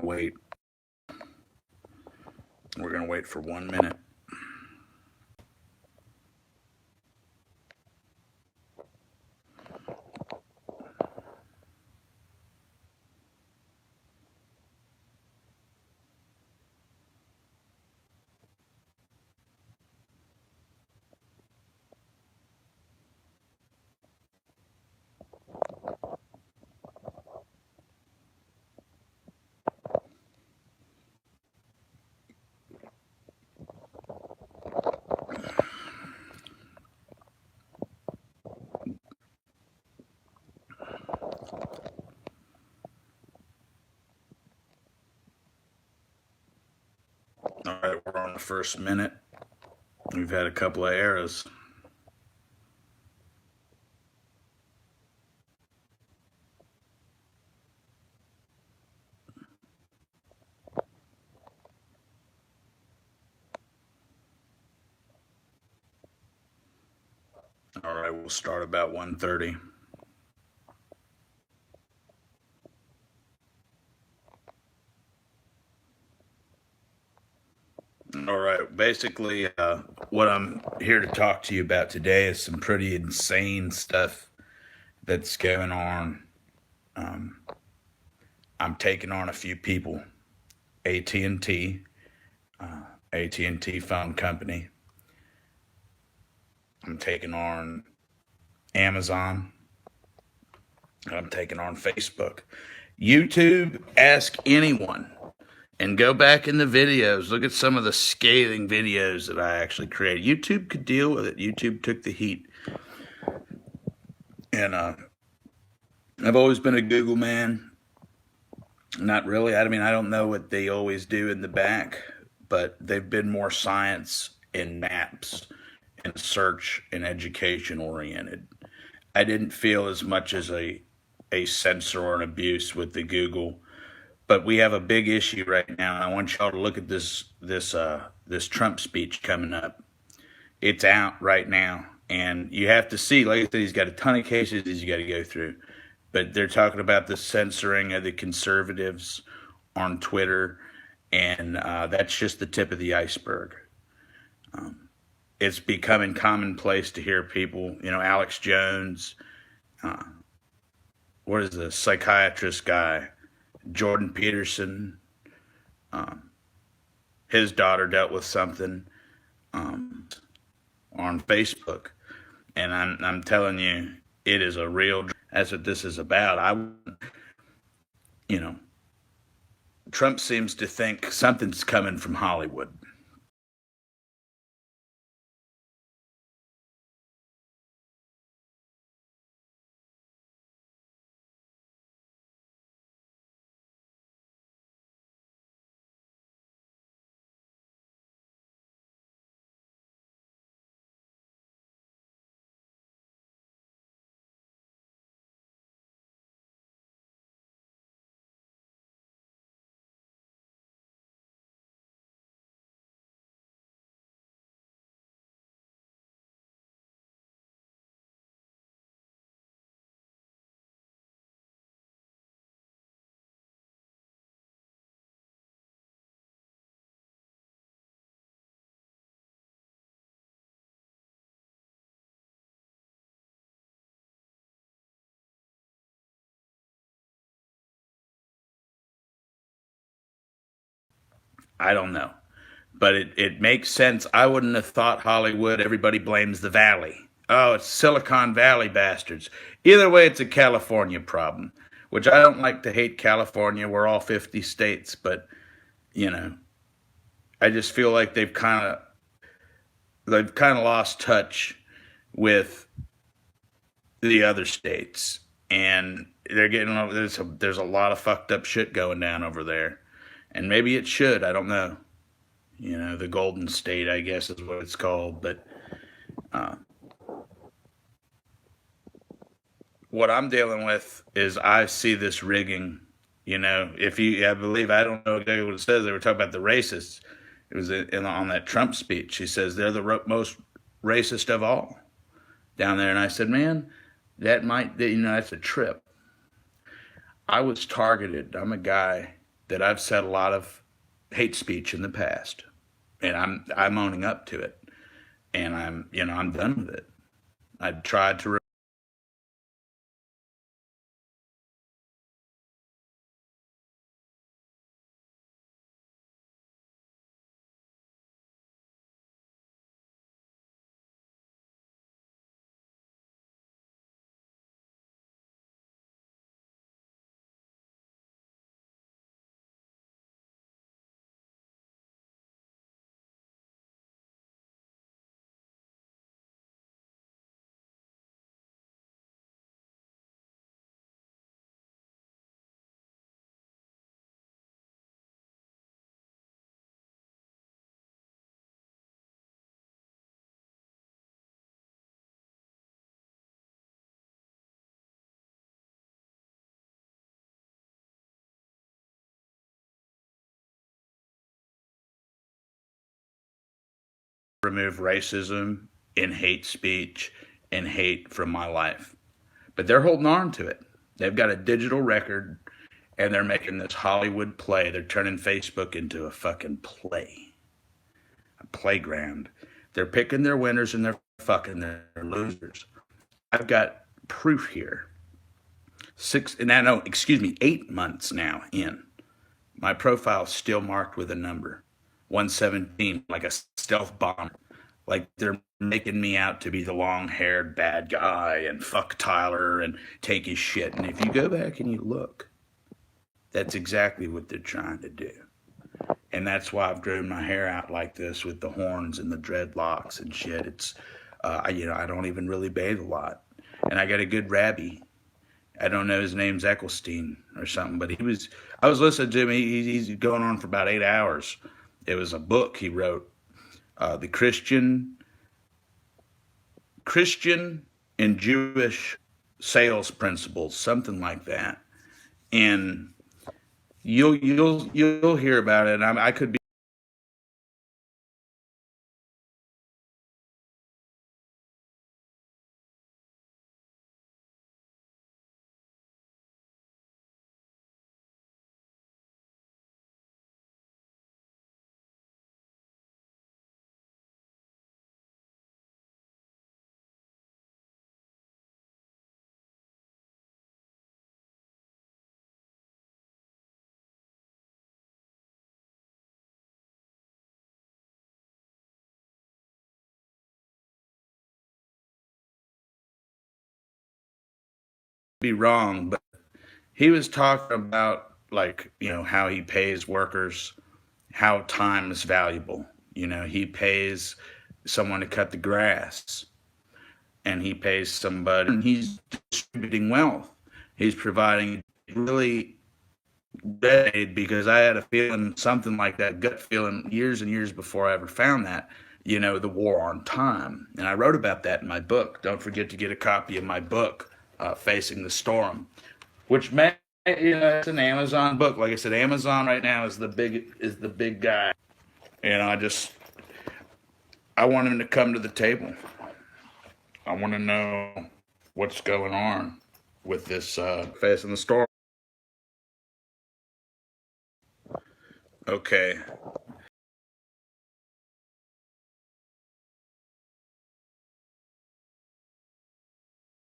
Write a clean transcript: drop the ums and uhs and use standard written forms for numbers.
wait. We're going to wait for 1 minute. All right, we're on the first minute. We've had a couple of errors. All right, we'll start about 1:30. All right, basically, what I'm here to talk to you about today is some pretty insane stuff that's going on. Um, I'm taking on a few people. AT&T, AT&T phone company. I'm taking on Amazon. I'm taking on Facebook. YouTube, ask anyone. And go back in the videos. Look at some of the scathing videos that I actually created. YouTube could deal with it. YouTube took the heat. And I've always been a Google man. Not really. I mean, I don't know what they always do in the back, but they've been more science and maps and search and education oriented. I didn't feel as much as a censor or an abuse with the Google, but we have a big issue right now. And I want y'all to look at this Trump speech coming up. It's out right now, and you have to see. Like I said, he's got a ton of cases he's got to go through, but they're talking about the censoring of the conservatives on Twitter, and that's just the tip of the iceberg. It's becoming commonplace to hear people, Alex Jones, uh, what is the psychiatrist guy, Jordan Peterson, his daughter dealt with something um, on Facebook, and I'm telling you, it is a real. That's what this is about. You know, Trump seems to think something's coming from Hollywood. I don't know. But it makes sense. I wouldn't have thought Hollywood. Everybody blames the Valley. Oh, it's Silicon Valley bastards. Either way, it's a California problem, which I don't like to hate California. We're all 50 states, but you know, I just feel like they've kind of lost touch with the other states, and they're getting there's a lot of fucked up shit going down over there, and maybe it should. I don't know. The Golden State, I guess, is what it's called. But uh, what I'm dealing with is I see this rigging. If you, I believe, I don't know exactly what it says. They were talking about the racists. It was on that Trump speech. He says they're the most racist of all down there. And I said, man, that's a trip. I was targeted. I'm a guy. that I've said a lot of hate speech in the past, and I'm owning up to it, and I'm done with it. I've tried to remove racism and hate speech and hate from my life. But they're holding on to it. They've got a digital record and they're making this Hollywood play. They're turning Facebook into a fucking play, a playground. They're picking their winners and they're fucking their losers. I've got proof here. Six, and I know, excuse me, 8 months now in. My profile's still marked with a number 117, like a stealth bomber. Like they're making me out to be the long haired bad guy and fuck Tyler and take his shit. And if you go back and you look, that's exactly what they're trying to do. And that's why I've grown my hair out like this with the horns and the dreadlocks and shit. I don't even really bathe a lot. And I got a good rabbi. I don't know, his name's Ecclestein or something, but I was listening to him. He's going on for about 8 hours. It was a book he wrote, the Christian and Jewish sales principles, something like that. And you'll hear about it. I could be wrong, but he was talking about, like, how he pays workers, how time is valuable. He pays someone to cut the grass, and he pays somebody, and he's distributing wealth. He's providing really bad, because I had a feeling, something like that, gut feeling, years and years before I ever found that, the war on time. And I wrote about that in my book. Don't forget to get a copy of my book, Facing the Storm, which may, it's an Amazon book. Like I said, Amazon right now is the big guy. I want him to come to the table. I want to know what's going on with this Facing the Storm. Okay.